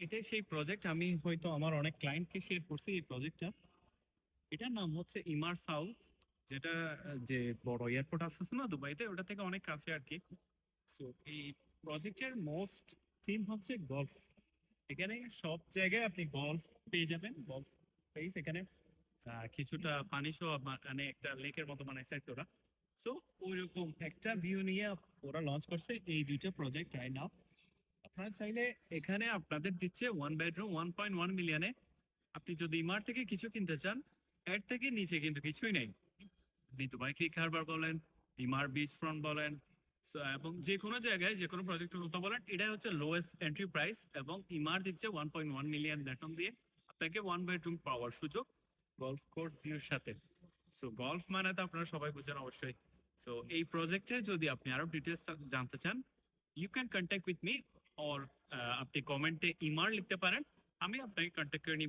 এটাই সেই প্রজেক্ট, আমি হয়তো আমার অনেক ক্লায়েন্টকে শেয়ার করছি এই প্রজেক্টটা। এটার নাম হচ্ছে ইমার সাউথ, যেটা যে বড় এয়ারপোর্ট আছে না দুবাইতে, ওটা থেকে অনেক কাছে আর কি। সো এই প্রজেক্টের মোস্ট থিম হচ্ছে গলফ। এখানে সব জায়গায় আপনি গলফ পেয়ে যাবেন, গলফ প্লেস এখানে। কিছুটা পানি সহ মানে একটা লেকের মতো বানাইছে আর কি ওরা। সো ওইরকম একটা ভিউ নিয়ে ওরা লঞ্চ করছে এই দুইটা প্রজেক্ট রাইট নাও। আপনারা চাইলে এখানে আপনাদের দিচ্ছে 1 বেডরুম 1.1 মিলিয়নে। আপনি যদি ইমার থেকে কিছু কিনতে চান, এর থেকে নিচে কিন্তু কিছুই নেই। আপনি দুবাই ক্রিক হারবার বলেন, ইমার বিচ ফ্রন্ট বলেন, এবং যে কোনো জায়গায় যে কোনো প্রজেক্টের কথা বলেন, এটা হচ্ছে লোয়েস্ট এন্ট্রি প্রাইস। এবং ইমার দিচ্ছে 1.1 মিলিয়ন বেতন দিয়ে আপনাকে 1 বেডরুম পাওয়ার সুযোগ, গলফ কোর্স ভিউর সাথে। সো গলফ মানে তো আপনারা সবাই বুঝেন অবশ্যই। সো এই প্রজেক্টে যদি আপনি আরো ডিটেলস জানতে চান, you can contact with me, or আপনি কমেন্টে ইমার লিখতে পারেন, আমি আপনাকে কন্ট্যাক্ট করে নিব।